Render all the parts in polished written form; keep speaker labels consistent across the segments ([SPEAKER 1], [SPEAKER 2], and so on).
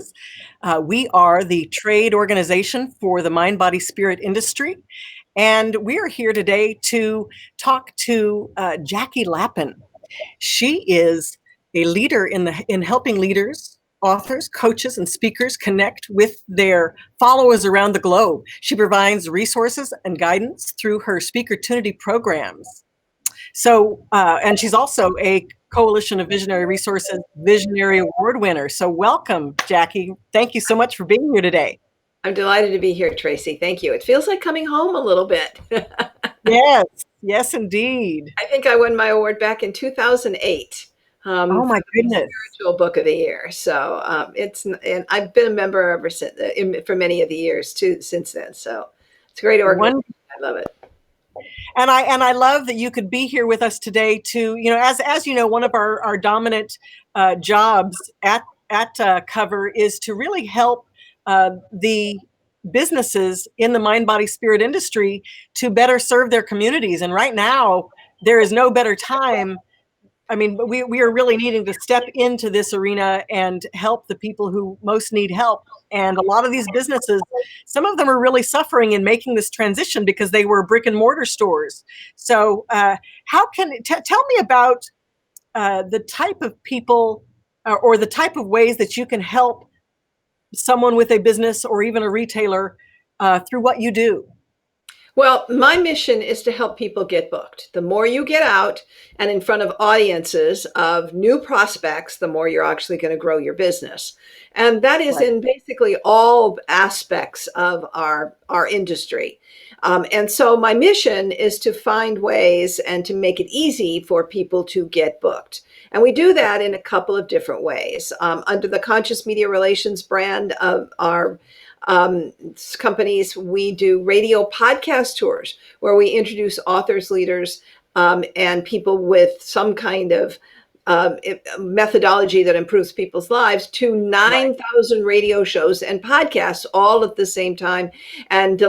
[SPEAKER 1] Services. We are the trade organization for the mind, body, spirit industry. And we are here today to talk to Jackie Lapin. She is a leader in helping leaders, authors, coaches, and speakers connect with their followers around the globe. She provides resources and guidance through her Speakertunity programs. So, and she's also a Coalition of Visionary Resources Visionary Award winner. So welcome, Jackie. Thank you so much for being here today.
[SPEAKER 2] I'm delighted to be here, Tracy. Thank you. It feels like coming home a little bit.
[SPEAKER 1] Yes, indeed.
[SPEAKER 2] I think I won my award back in 2008.
[SPEAKER 1] Oh my goodness.
[SPEAKER 2] Spiritual Book of the Year. So and I've been a member ever since, for many of the years too, since then. So it's a great organization. I love it.
[SPEAKER 1] And I love that you could be here with us today to, as you know, one of our dominant jobs at COVR is to really help the businesses in the mind, body, spirit industry to better serve their communities. And right now, there is no better time. I mean, we are really needing to step into this arena and help the people who most need help. And a lot of these businesses, some of them are really suffering in making this transition because they were brick and mortar stores. So tell me about the type of people or the type of ways that you can help someone with a business or even a retailer through what you do.
[SPEAKER 2] Well, my mission is to help people get booked. The more you get out and in front of audiences of new prospects, the more you're actually going to grow your business. And that is in basically all aspects of our industry. And so my mission is to find ways and to make it easy for people to get booked. And we do that in a couple of different ways. Under the Conscious Media Relations brand of our companies, we do radio podcast tours where we introduce authors, leaders, and people with some kind of methodology that improves people's lives to 9,000 radio shows and podcasts all at the same time, and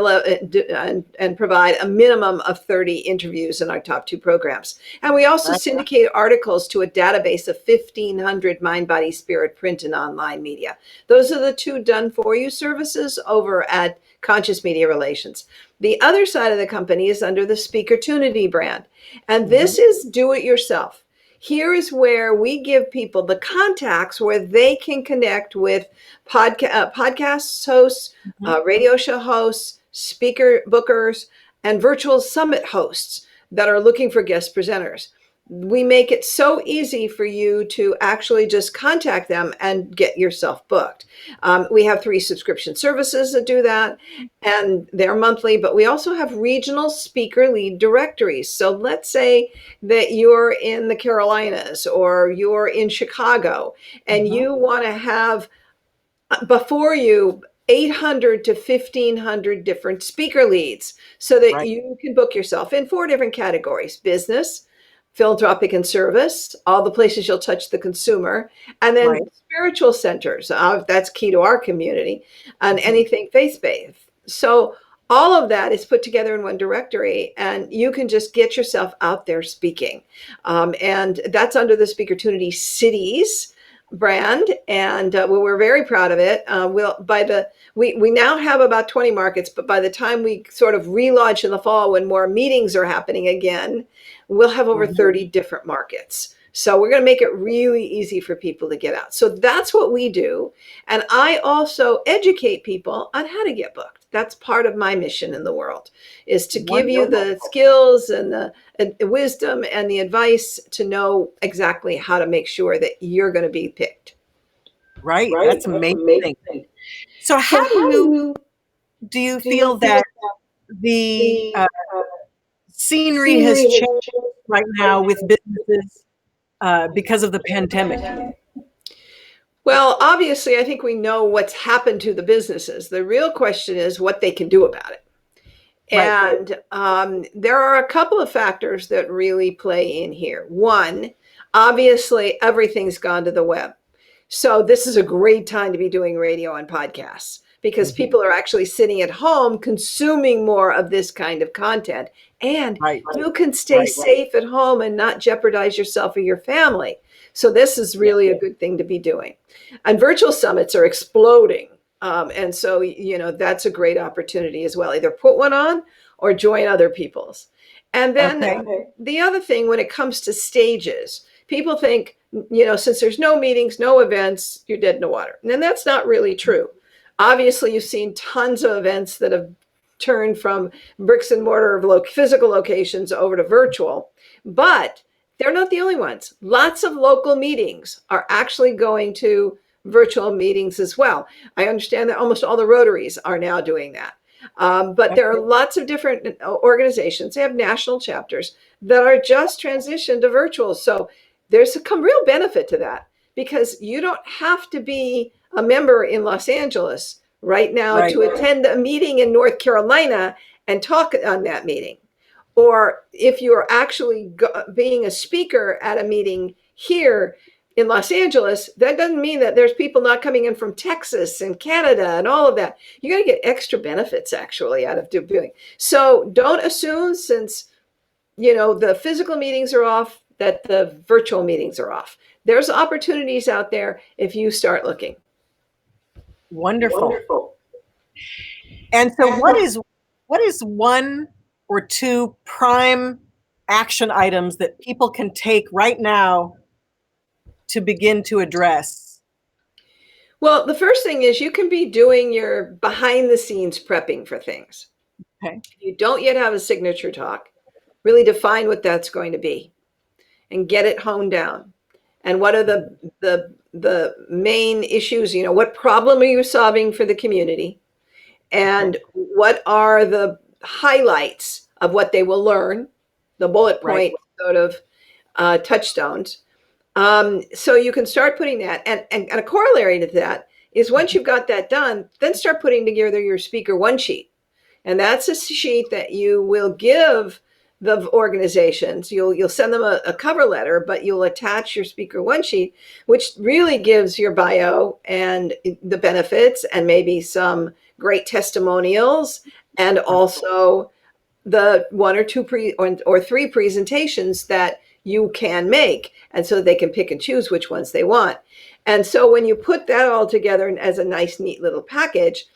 [SPEAKER 2] provide a minimum of 30 interviews in our top two programs. And we also syndicate articles to a database of 1,500 mind, body, spirit, print, and online media. Those are the two done for you services over at Conscious Media Relations. The other side of the company is under the Speakertunity brand. And this is do it yourself. Here is where we give people the contacts where they can connect with podcast hosts, radio show hosts, speaker bookers, and virtual summit hosts that are looking for guest presenters. We make it so easy for you to actually just contact them and get yourself booked. We have 3 subscription services that do that, and they're monthly, but we also have regional speaker lead directories. So let's say that you're in the Carolinas or you're in Chicago and you want to have before you 800 to 1,500 different speaker leads so that you can book yourself in 4 different categories: business, philanthropic and service, all the places you'll touch the consumer, and then spiritual centers. That's key to our community, and anything faith-based. So all of that is put together in one directory, and you can just get yourself out there speaking. And that's under the Speakertunity Cities brand, and we're very proud of it. We now have about 20 markets, but by the time we sort of relaunch in the fall, when more meetings are happening again, we'll have over 30 different markets. So we're going to make it really easy for people to get out. So that's what we do. And I also educate people on how to get booked. That's part of my mission in the world, is to give you the skills and the wisdom and the advice to know exactly how to make sure that you're going to be picked.
[SPEAKER 1] Right. That's amazing. So how do you feel that the scenery has changed right now with businesses because of the pandemic?
[SPEAKER 2] Well, obviously, I think we know what's happened to the businesses. The real question is what they can do about it. And there are a couple of factors that really play in here. One, obviously, everything's gone to the web. So this is a great time to be doing radio and podcasts, because people are actually sitting at home consuming more of this kind of content. And you can stay safe at home and not jeopardize yourself or your family. So this is really a good thing to be doing. And virtual summits are exploding. And so, that's a great opportunity as well. Either put one on or join other people's. And then the other thing, when it comes to stages, people think, since there's no meetings, no events, you're dead in the water. And that's not really true. Obviously, you've seen tons of events that have turned from bricks and mortar of physical locations over to virtual, but they're not the only ones. Lots of local meetings are actually going to virtual meetings as well. I understand that almost all the Rotaries are now doing that. But there are lots of different organizations. They have national chapters that are just transitioned to virtual. So there's some real benefit to that, because you don't have to be a member in Los Angeles right now to attend a meeting in North Carolina and talk on that meeting. Or if you're actually being a speaker at a meeting here in Los Angeles, that doesn't mean that there's people not coming in from Texas and Canada and all of that. You're going to get extra benefits actually out of doing. So don't assume, since the physical meetings are off, that the virtual meetings are off. There's opportunities out there if you start looking.
[SPEAKER 1] Wonderful. And so what is one or two prime action items that people can take right now to begin to address?
[SPEAKER 2] Well, the first thing is you can be doing your behind the scenes prepping for things.
[SPEAKER 1] Okay.
[SPEAKER 2] If you don't yet have a signature talk, really define what that's going to be and get it honed down. And what are the main issues? What problem are you solving for the community? And what are the highlights of what they will learn, the bullet point sort of touchstones. So you can start putting that. And a corollary to that is, once you've got that done, then start putting together your speaker one sheet. And that's a sheet that you will give the organizations. You'll send them a cover letter, but you'll attach your speaker one sheet, which really gives your bio and the benefits and maybe some great testimonials, and also the one or two or three presentations that you can make. And so they can pick and choose which ones they want. And so when you put that all together as a nice, neat little package,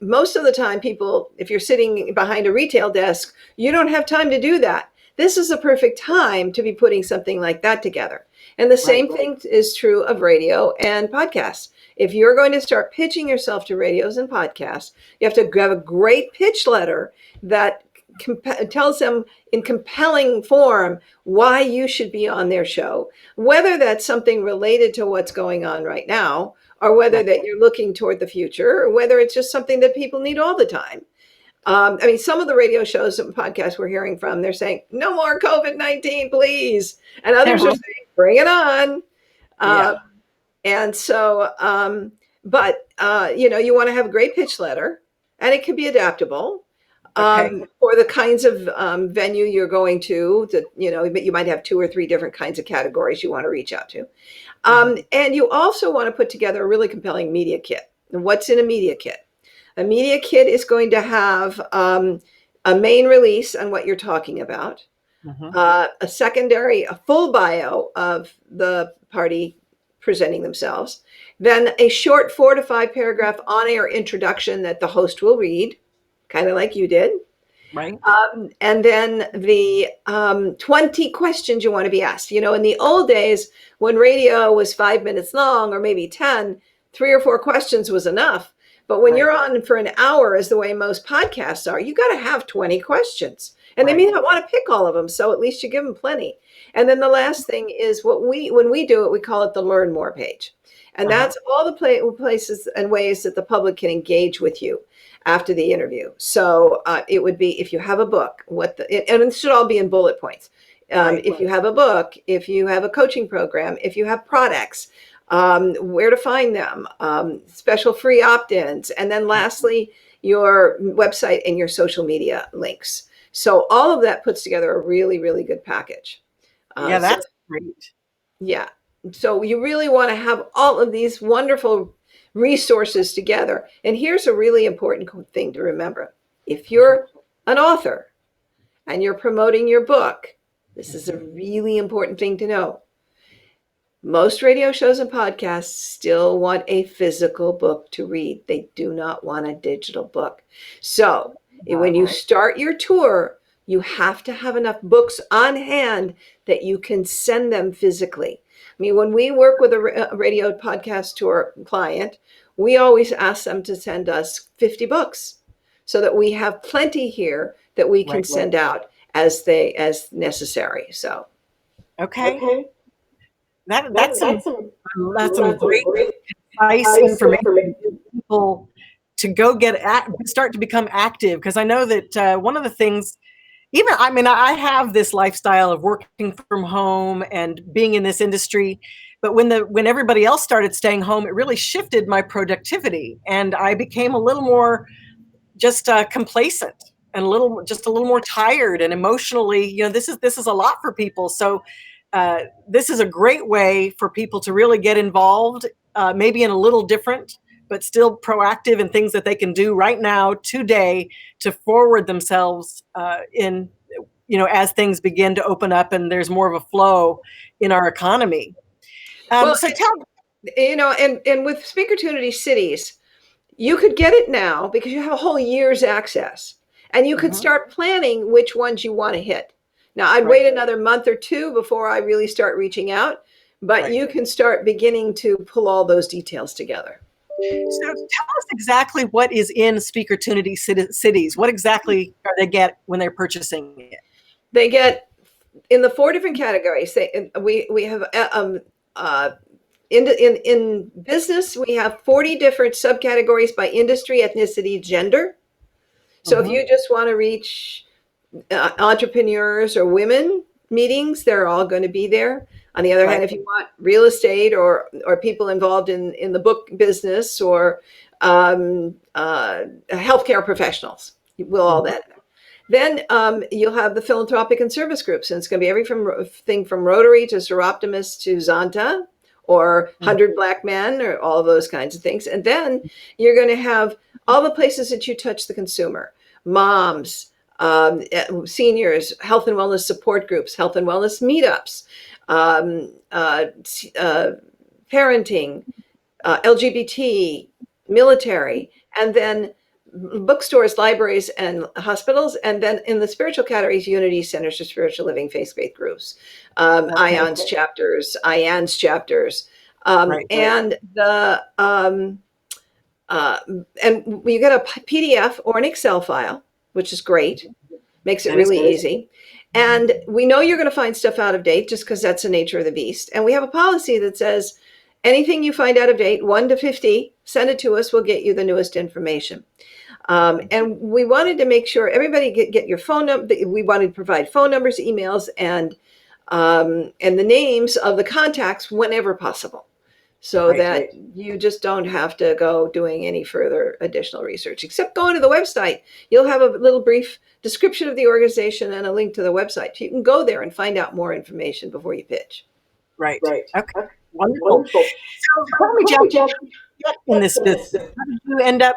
[SPEAKER 2] most of the time people, if you're sitting behind a retail desk, you don't have time to do that. This is a perfect time to be putting something like that together. And the same thing is true of radio and podcasts. If you're going to start pitching yourself to radios and podcasts, you have to have a great pitch letter that tells them in compelling form why you should be on their show, whether that's something related to what's going on right now, or whether that you're looking toward the future, or whether it's just something that people need all the time. Some of the radio shows and podcasts we're hearing from, they're saying, no more COVID-19, please. And others are saying, bring it on. And so, you want to have a great pitch letter, and it can be adaptable for the kinds of venue you're going to, but you might have 2 or 3 different kinds of categories you want to reach out to. And you also want to put together a really compelling media kit. And what's in a media kit? A media kit is going to have a main release on what you're talking about, a secondary, a full bio of the party presenting themselves, then a short 4 to 5 paragraph on-air introduction that the host will read, kind of like you did.
[SPEAKER 1] Right.
[SPEAKER 2] And then the 20 questions you want to be asked. In the old days, when radio was 5 minutes long, or maybe 10, 3 or 4 questions was enough. But when you're on for an hour, as the way most podcasts are, you got to have 20 questions. And they may not want to pick all of them, so at least you give them plenty. And then the last thing is when we do it, we call it the Learn More page. And that's all the places and ways that the public can engage with you after the interview. So it would be, if you have a book, and it should all be in bullet points. If you have a book, if you have a coaching program, if you have products, where to find them, special free opt-ins, and then lastly, your website and your social media links. So all of that puts together a really, really good package.
[SPEAKER 1] That's great.
[SPEAKER 2] Yeah. So you really want to have all of these wonderful resources together. And here's a really important thing to remember. If you're an author and you're promoting your book, this is a really important thing to know. Most radio shows and podcasts still want a physical book to read. They do not want a digital book. So when you start your tour, you have to have enough books on hand that you can send them physically. I mean, when we work with a radio podcast tour client, we always ask them to send us 50 books so that we have plenty here that we can send out as necessary. So,
[SPEAKER 1] Okay.
[SPEAKER 2] okay.
[SPEAKER 1] That
[SPEAKER 2] That,
[SPEAKER 1] that's some
[SPEAKER 2] that's some
[SPEAKER 1] that's some
[SPEAKER 2] that's some
[SPEAKER 1] great
[SPEAKER 2] great
[SPEAKER 1] concise
[SPEAKER 2] advice
[SPEAKER 1] information
[SPEAKER 2] information.
[SPEAKER 1] for people to go start to become active, because I know that one of the things, even I mean, I have this lifestyle of working from home and being in this industry, but when everybody else started staying home, it really shifted my productivity, and I became a little more just complacent and a little more tired and emotionally. This is a lot for people. So this is a great way for people to really get involved, maybe in a little different, but still proactive in things that they can do right now, today, to forward themselves in, as things begin to open up and there's more of a flow in our economy.
[SPEAKER 2] Well,
[SPEAKER 1] So tell.
[SPEAKER 2] and with Speakertunity cities, you could get it now because you have a whole year's access, and you could
[SPEAKER 1] Mhm.
[SPEAKER 2] start planning which ones you want to hit. Now, I'd
[SPEAKER 1] Right,
[SPEAKER 2] wait another month or two before I really start reaching out, but
[SPEAKER 1] right.
[SPEAKER 2] you can start beginning to pull all those details together.
[SPEAKER 1] So tell us exactly what is in Speakertunity cities. What exactly are they get when they're purchasing it?
[SPEAKER 2] They get in the four different categories. We have uh, in business, we have 40 different subcategories by industry, ethnicity, gender. So if
[SPEAKER 1] Mhm.
[SPEAKER 2] you just want to reach entrepreneurs or women meetings, they're all going to be there. On the other hand,
[SPEAKER 1] Right.
[SPEAKER 2] if you want real estate or people involved in the book business or healthcare professionals, we'll all
[SPEAKER 1] Mhm.
[SPEAKER 2] that. Then you'll have the philanthropic and service groups, and it's going to be everything from Rotary to Seroptimus to Zonta or
[SPEAKER 1] Mhm.
[SPEAKER 2] 100 Black Men or all of those kinds of things. And then you're going to have all the places that you touch the consumer, moms, seniors, health and wellness support groups, health and wellness meetups, um, uh, uh, parenting, LGBT, military, and then bookstores, libraries, and hospitals. And then in the spiritual categories, Unity Centers for Spiritual Living, faith-based groups,
[SPEAKER 1] Okay.
[SPEAKER 2] IANS chapters,
[SPEAKER 1] Right.
[SPEAKER 2] and the uh, and you get a PDF or an Excel file, which is great, makes it
[SPEAKER 1] That is
[SPEAKER 2] really
[SPEAKER 1] good.
[SPEAKER 2] easy. And we know you're going to find stuff out of date just because that's the nature of the beast. And we have a policy that says anything you find out of date, 1 to 50, send it to us. We'll get you the newest information. And we wanted to make sure everybody get your phone number. We wanted to provide phone numbers, emails, and the names of the contacts whenever possible, so
[SPEAKER 1] Right.
[SPEAKER 2] that you just don't have to go doing any further additional research, except going to the website. You'll have a little brief description of the organization and a link to the website. You can go there and find out more information before you pitch.
[SPEAKER 1] Right.
[SPEAKER 2] Right.
[SPEAKER 1] Okay.
[SPEAKER 2] Okay.
[SPEAKER 1] Wonderful.
[SPEAKER 2] Wonderful.
[SPEAKER 1] So tell
[SPEAKER 2] So
[SPEAKER 1] me,
[SPEAKER 2] tell
[SPEAKER 1] Jeff,
[SPEAKER 2] me, Jeff,
[SPEAKER 1] get in this business. How did you end up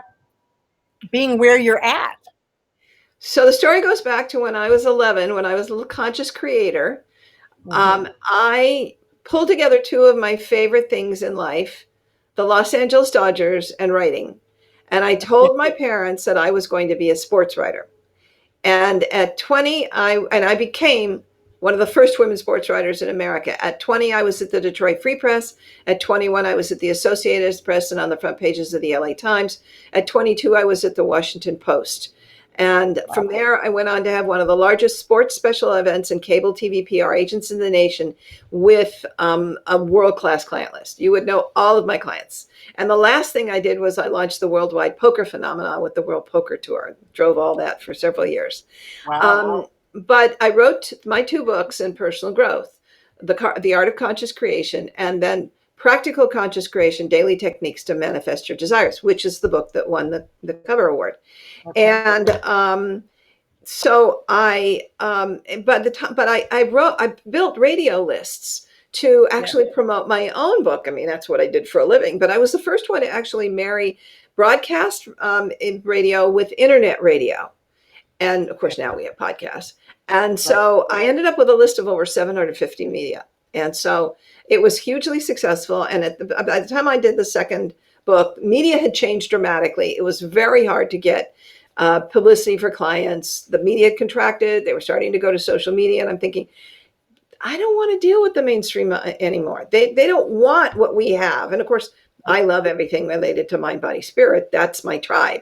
[SPEAKER 1] being where you're at?
[SPEAKER 2] so the story goes back to when I was 11, when I was a little conscious creator.
[SPEAKER 1] Mhm.
[SPEAKER 2] I pulled together two of my favorite things in life, the Los Angeles Dodgers and writing. And I told my parents that I was going to be a sports writer. And at 20, I became one of the first women sports writers in America. At 20, I was at the Detroit Free Press. At 21, I was at the Associated Press and on the front pages of the LA Times. At 22, I was at the Washington Post. And from there, I went on to have one of the largest sports special events and cable TV PR agents in the nation with a world class client list. You would know all of my clients. And the last thing I did was I launched the worldwide poker phenomenon with the World Poker Tour. Drove all that for several years.
[SPEAKER 1] Wow.
[SPEAKER 2] But I wrote my two books in personal growth, the Art of Conscious Creation, and then Practical Conscious Creation, Daily Techniques to Manifest Your Desires, which is the book that won the cover award.
[SPEAKER 1] Okay.
[SPEAKER 2] And so I built radio lists to
[SPEAKER 1] Yeah.
[SPEAKER 2] actually promote my own book. I mean, that's what I did for a living, but I was the first one to actually marry broadcast in radio with internet radio. And of course, now we have podcasts. And
[SPEAKER 1] Right.
[SPEAKER 2] so I ended up with a list of over 750 media. And so it was hugely successful. And by the time I did the second book, media had changed dramatically. It was very hard to get publicity for clients. The media had contracted. They were starting to go to social media. And I'm thinking, I don't want to deal with the mainstream anymore. They don't want what we have. And of course, I love everything related to mind, body, spirit. That's my tribe.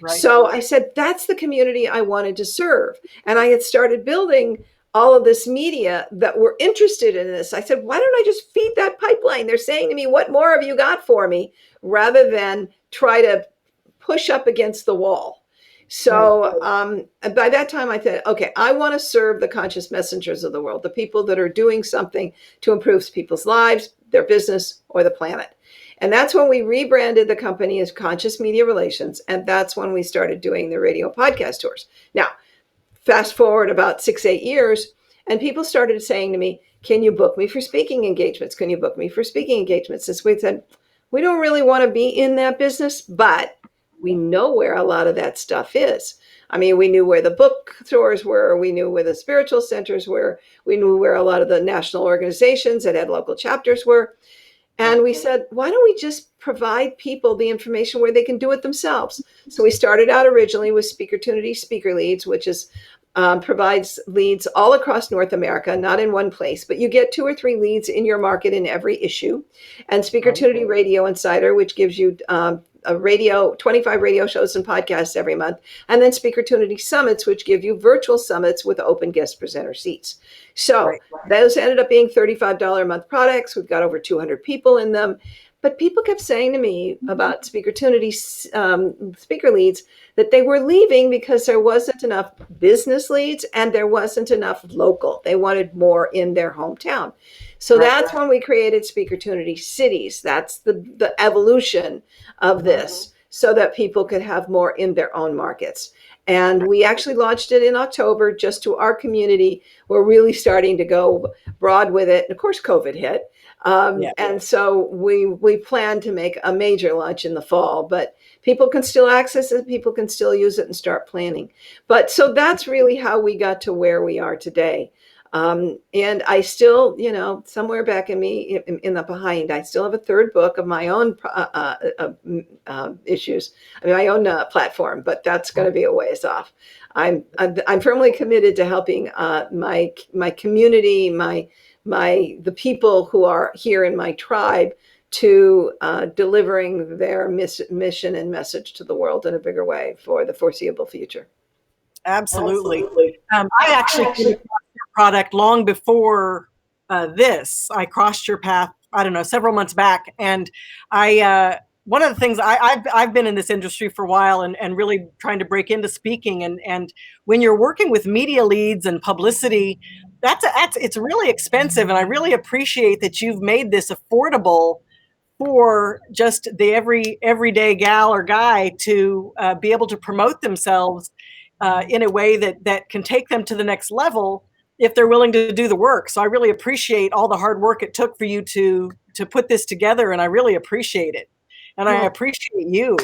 [SPEAKER 1] Right.
[SPEAKER 2] So I said, that's the community I wanted to serve. And I had started building all of this media that were interested in this. I said, why don't I just feed that pipeline? They're saying to me, what more have you got for me? Rather than try to push up against the wall. So by that time, I said, okay, I want to serve the conscious messengers of the world, the people that are doing something to improve people's lives, their business, or the planet. And that's when we rebranded the company as Conscious Media Relations. And that's when we started doing the radio podcast tours. Now, fast forward about 6-8 years, and people started saying to me, can you book me for speaking engagements? Can you book me for speaking engagements? Since we said, we don't really want to be in that business, but we know where a lot of that stuff is. I mean, we knew where the bookstores were. We knew where the spiritual centers were. We knew where a lot of the national organizations that had local chapters were. And we said, why don't we just provide people the information where they can do it themselves? So we started out originally with Speakertunity Speaker Leads, which is provides leads all across North America, not in one place, but you get 2 or 3 leads in your market in every issue. And Speakertunity Radio Insider, which gives you 25 radio shows and podcasts every month. And then Speakertunity Summits, which give you virtual summits with open guest presenter seats. So those ended up being $35 a month products. We've got over 200 people in them. But people kept saying to me about Speakertunity speaker leads that they were leaving because there wasn't enough business leads and there wasn't enough local. They wanted more in their hometown. So that's when we created Speakertunity Cities. That's the evolution of this, so that people could have more in their own markets. And we actually launched it in October just to our community. We're really starting to go broad with it. And of course, COVID hit. And so we plan to make a major launch in the fall, but people can still access it. People can still use it and start planning. But so that's really how we got to where we are today. And I still, somewhere back in me, in the behind, I still have a third book of my own issues, my own platform, but that's going to be a ways off. I'm firmly committed to helping my community, the people who are here in my tribe, to delivering their mission and message to the world in a bigger way for the foreseeable future.
[SPEAKER 1] Absolutely. I actually came across your product long before this. I crossed your path, I don't know, several months back. And one of the things I've been in this industry for a while and really trying to break into speaking. And when you're working with media leads and publicity, it's really expensive. And I really appreciate that you've made this affordable for just the everyday gal or guy to be able to promote themselves in a way that can take them to the next level if they're willing to do the work. So I really appreciate all the hard work it took for you to put this together, and I really appreciate it. And I appreciate you.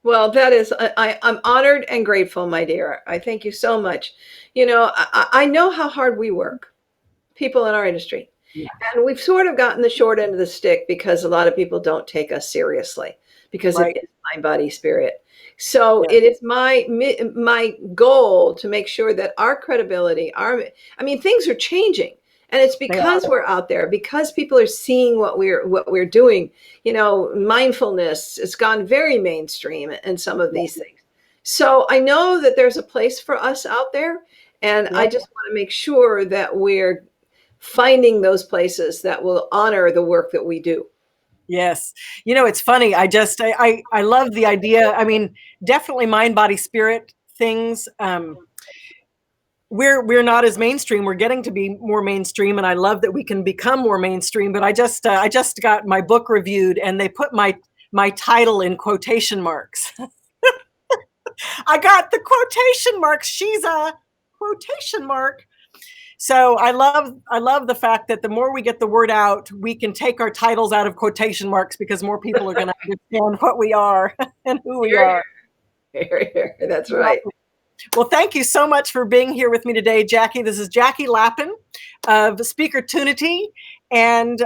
[SPEAKER 2] Well, that is, I'm honored and grateful, my dear. I thank you so much. I know how hard we work, people in our industry. Yeah. And we've sort of gotten the short end of the stick because a lot of people don't take us seriously, because it is mind, body, spirit. So it is my goal to make sure that our credibility, things are changing. And it's because we're out there, because people are seeing what we're doing. Mindfulness has gone very mainstream in some of these things. So I know that there's a place for us out there. And I just want to make sure that we're finding those places that will honor the work that we do.
[SPEAKER 1] Yes. It's funny. I love the idea. Definitely mind, body, spirit things. We're not as mainstream. We're getting to be more mainstream, and I love that we can become more mainstream. But I just got my book reviewed, and they put my title in quotation marks. I got the quotation marks. She's a quotation mark. So I love the fact that the more we get the word out, we can take our titles out of quotation marks, because more people are going to understand what we are and who we are.
[SPEAKER 2] That's right.
[SPEAKER 1] Well, thank you so much for being here with me today, Jackie. This is Jackie Lapin. of Speakertunity. And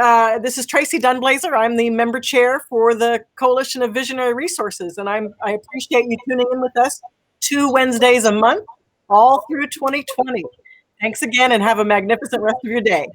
[SPEAKER 1] this is Tracy Dunblazer. I'm the member chair for the Coalition of Visionary Resources. And I appreciate you tuning in with us 2 Wednesdays a month, all through 2020. Thanks again and have a magnificent rest of your day.